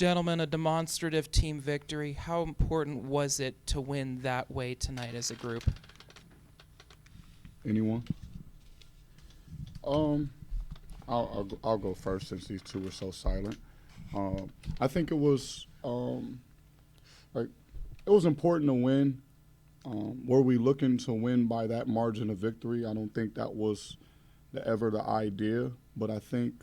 Gentlemen, a demonstrative team victory. How important was it to win that way tonight as a group? Anyone? I'll go first since these two were so silent. I think it was like it was important to win. Were we looking to win by that margin of victory? I don't think that was ever the idea, but I think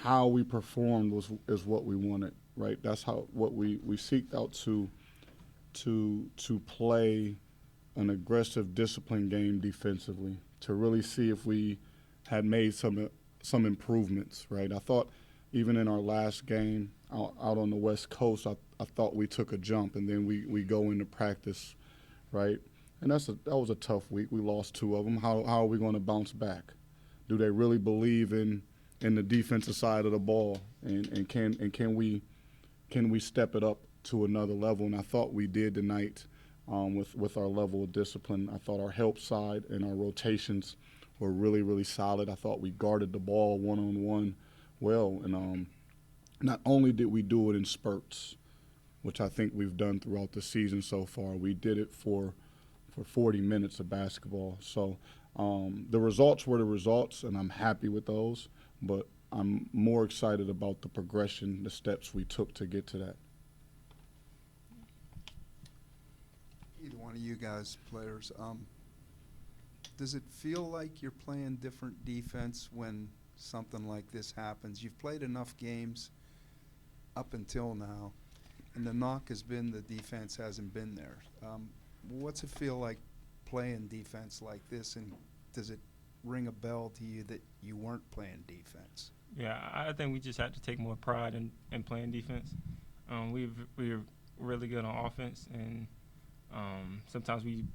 how we performed is what we wanted, right? That's what we seeked out to play an aggressive, disciplined game defensively to really see if we had made some improvements, right? I thought even in our last game out on the West Coast, I thought we took a jump, and then we go into practice, right? And that was a tough week. We lost 2 of them. How are we going to bounce back? Do they really believe in the defensive side of the ball, and can we step it up to another level? And I thought we did tonight with our level of discipline. I thought our help side and our rotations were really, really solid. I thought we guarded the ball one-on-one well, and not only did we do it in spurts, which I think we've done throughout the season so far, we did it for 40 minutes of basketball. So the results were the results, and I'm happy with those, but I'm more excited about the progression, the steps we took to get to that. Either one of you guys, players, does it feel like you're playing different defense when something like this happens? You've played enough games up until now, and the knock has been the defense hasn't been there. What's it feel like playing defense like this, and does it ring a bell to you that you weren't playing defense? Yeah, I think we just have to take more pride in playing defense. We're really good on offense, and sometimes we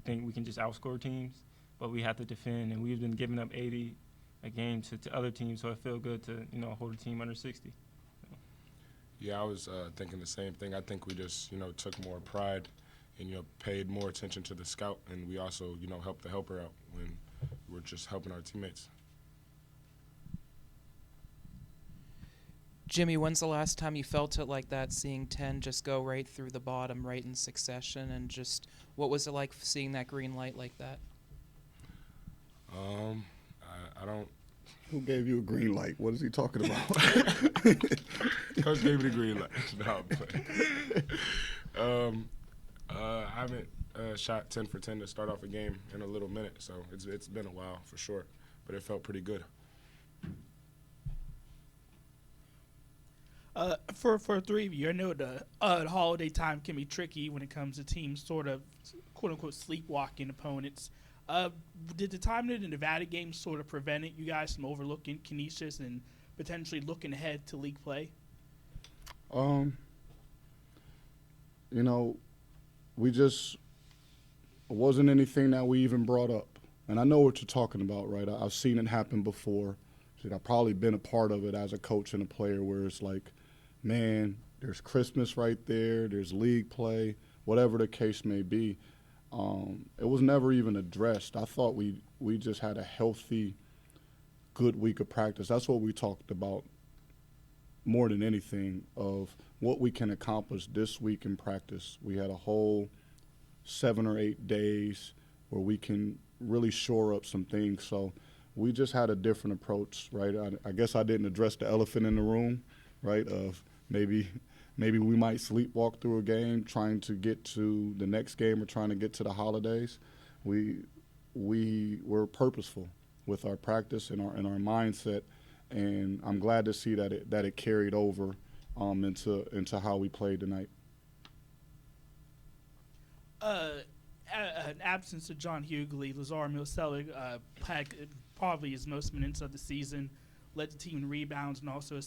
think we can just outscore teams, but we have to defend, and we've been giving up 80 a game to other teams, so it feels good to hold a team under 60. Yeah, I was thinking the same thing. I think we just took more pride and paid more attention to the scout, and we also helped the helper out when we're just helping our teammates. Jimmie, when's the last time you felt it like that, seeing 10 just go right through the bottom right in succession, and just what was it like seeing that green light like that? I don't. Who gave you a green light? What is he talking about? Coach gave me the green light. No, I'm playing. I haven't shot 10 for 10 to start off a game in a little minute, so it's been a while for sure, but it felt pretty good. For three of you, I know the holiday time can be tricky when it comes to teams sort of quote-unquote sleepwalking opponents. Did the time in the Nevada game sort of prevent you guys from overlooking Canisius and potentially looking ahead to league play? We just – it wasn't anything that we even brought up. And I know what you're talking about, right? I've seen it happen before. I've probably been a part of it as a coach and a player where it's like, man, there's Christmas right there, there's league play, whatever the case may be. It was never even addressed. I thought we just had a healthy, good week of practice. That's what we talked about more than anything, of what we can accomplish this week in practice. We had a whole 7 or 8 days where we can really shore up some things. So we just had a different approach, right? I guess I didn't address the elephant in the room, right, of maybe we might sleepwalk through a game trying to get to the next game or trying to get to the holidays. We were purposeful with our practice and our mindset, and I'm glad to see that it carried over into how we played tonight. An absence of John Hughley, Lazar Milcelli had probably his most minutes of the season, led the team in rebounds and also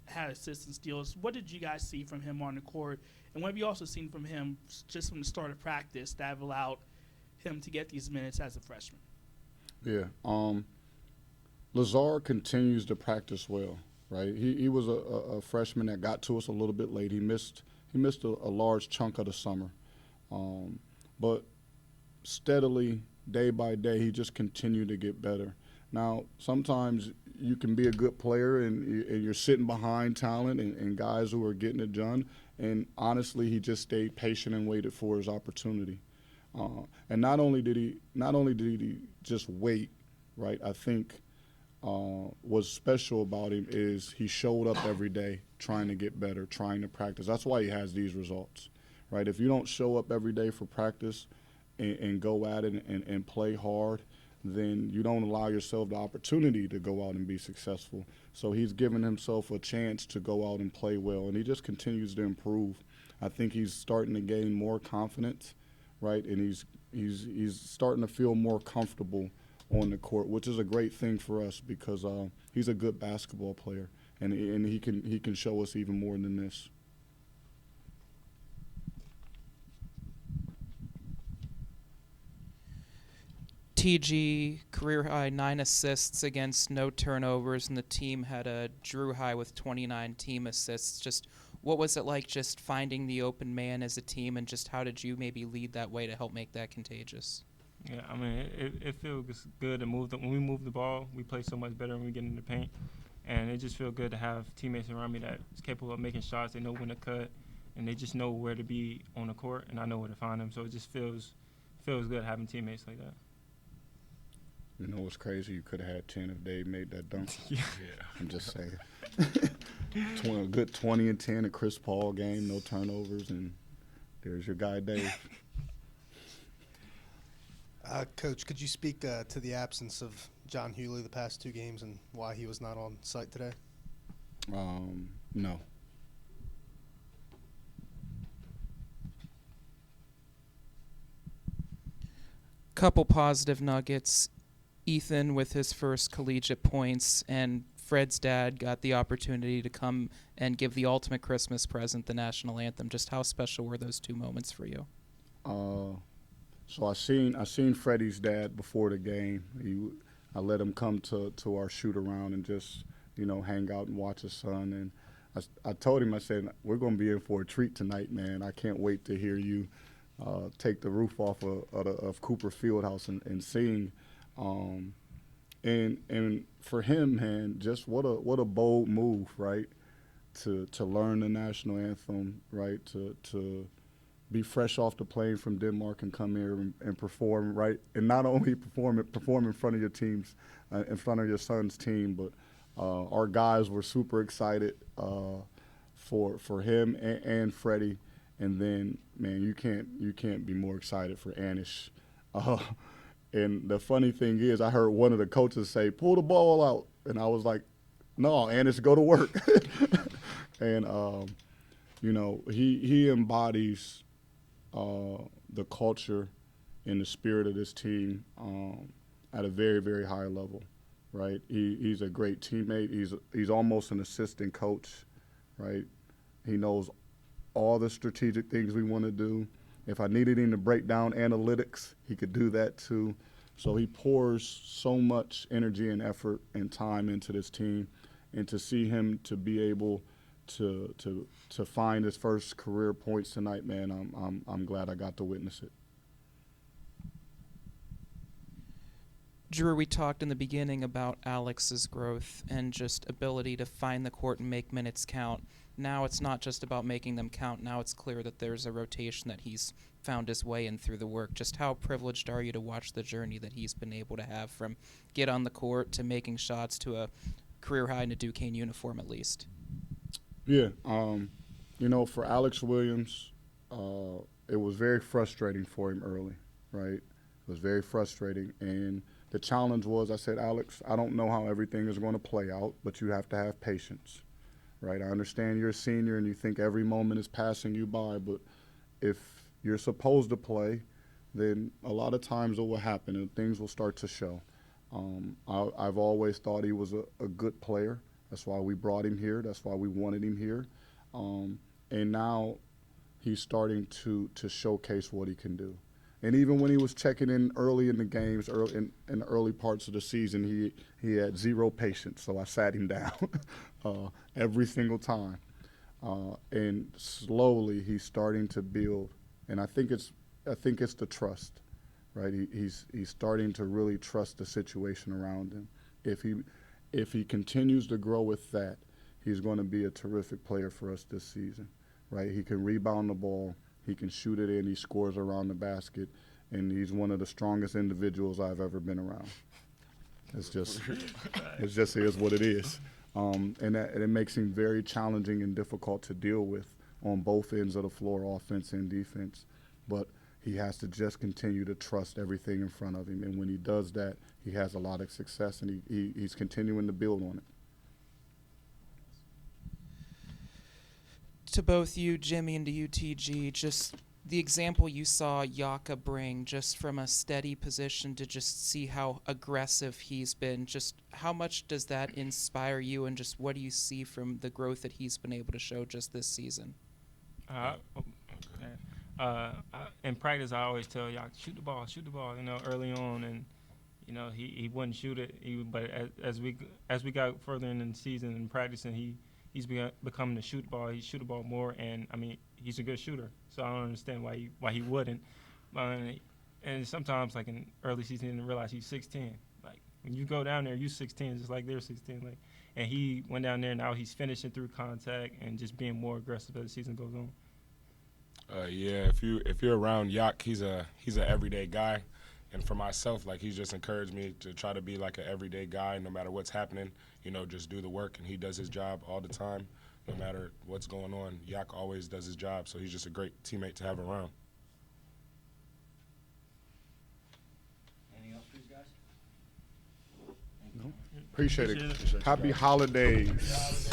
had assists and steals. What did you guys see from him on the court? And what have you also seen from him just from the start of practice that have allowed him to get these minutes as a freshman? Yeah. Lazar continues to practice well, right? He was a freshman that got to us a little bit late. He missed a large chunk of the summer. But steadily, day by day, he just continued to get better. Now, sometimes you can be a good player and you're sitting behind talent and guys who are getting it done. And honestly, he just stayed patient and waited for his opportunity. And not only did he just wait, right? I think what's special about him is he showed up every day trying to get better, trying to practice. That's why he has these results, right? If you don't show up every day for practice and go at it and play hard, then you don't allow yourself the opportunity to go out and be successful. So he's given himself a chance to go out and play well, and he just continues to improve. I think he's starting to gain more confidence, right? And he's starting to feel more comfortable on the court, which is a great thing for us because he's a good basketball player, and he can show us even more than this. TG career high 9 assists against no turnovers, and the team had a Drew high with 29 team assists. Just what was it like just finding the open man as a team, and just how did you maybe lead that way to help make that contagious? Yeah, I mean, it feels good to move. When we move the ball, we play so much better when we get in the paint. And it just feels good to have teammates around me that's capable of making shots. They know when to cut, and they just know where to be on the court, and I know where to find them. So it just feels good having teammates like that. You know what's crazy? You could have had 10 if Dave made that dunk. Yeah. I'm just saying. A good 20 and 10, a Chris Paul game, no turnovers, and there's your guy Dave. Coach, could you speak to the absence of John Hewley the past 2 games and why he was not on site today? No. Couple positive nuggets. Ethan with his first collegiate points, and Fred's dad got the opportunity to come and give the ultimate Christmas present, the national anthem. Just how special were those 2 moments for you? So I seen Freddie's dad before the game. I let him come to our shoot around and just hang out and watch his son. And I told him, I said, we're going to be in for a treat tonight, man. I can't wait to hear you take the roof off of Cooper Fieldhouse and sing. And for him, man, just what a bold move, right? To learn the national anthem, right? To be fresh off the plane from Denmark and come here and perform, right? And not only perform in front of your teams, in front of your son's team, but our guys were super excited for him and Freddie. And then, man, you can't be more excited for Anish. And the funny thing is, I heard one of the coaches say, "Pull the ball out," and I was like, "No, Anish, go to work." And he embodies the culture and the spirit of this team at a very, very high level, right? He's a great teammate. He's almost an assistant coach, right? He knows all the strategic things we want to do. If I needed him to break down analytics, he could do that too. So he pours so much energy and effort and time into this team, and to see him to be able to find his first career points tonight, man, I'm glad I got to witness it. Drew, we talked in the beginning about Alex's growth and just ability to find the court and make minutes count. Now it's not just about making them count. Now it's clear that there's a rotation that he's found his way in through the work. Just how privileged are you to watch the journey that he's been able to have from get on the court to making shots to a career high in a Duquesne uniform at least? Yeah, for Alex Williams, it was very frustrating for him early, right? It was very frustrating, and the challenge was, I said, Alex, I don't know how everything is going to play out, but you have to have patience, right? I understand you're a senior and you think every moment is passing you by, but if you're supposed to play, then a lot of times it will happen and things will start to show. I've always thought he was a good player. That's why we brought him here. That's why we wanted him here. And now he's starting to showcase what he can do. And even when he was checking in early in the games, in the early parts of the season, he had zero patience. So I sat him down every single time. And slowly he's starting to build. And I think it's the trust, right? He's starting to really trust the situation around him. if he continues to grow with that, he's going to be a terrific player for us this season, right? He can rebound the ball, he can shoot it in, he scores around the basket, and he's one of the strongest individuals I've ever been around. It just is what it is. And it makes him very challenging and difficult to deal with on both ends of the floor, offense and defense. But he has to just continue to trust everything in front of him. And when he does that, he has a lot of success, and he's continuing to build on it. To both you, Jimmie, and to you, TG, just the example you saw Yaka bring, just from a steady position to just see how aggressive he's been, just how much does that inspire you, and just what do you see from the growth that he's been able to show just this season? In practice, I always tell Yaka, shoot the ball, early on, and he wouldn't shoot it. But as we got further in the season and practicing, he's becoming to shoot the ball. He shoot the ball more, and I mean he's a good shooter. So I don't understand why he wouldn't. And sometimes, like in early season, he didn't realize he's 6'10". Like when you go down there, you 6'10", just like they're 6'10". Like, and he went down there. Now he's finishing through contact and just being more aggressive as the season goes on. Yeah, if you're around Yak, he's an everyday guy. And for myself, like, he's just encouraged me to try to be like an everyday guy no matter what's happening. Just do the work, and he does his job all the time. No matter what's going on, Yak always does his job, so he's just a great teammate to have around. Anything else for these guys? Appreciate it. Appreciate it. Happy holidays.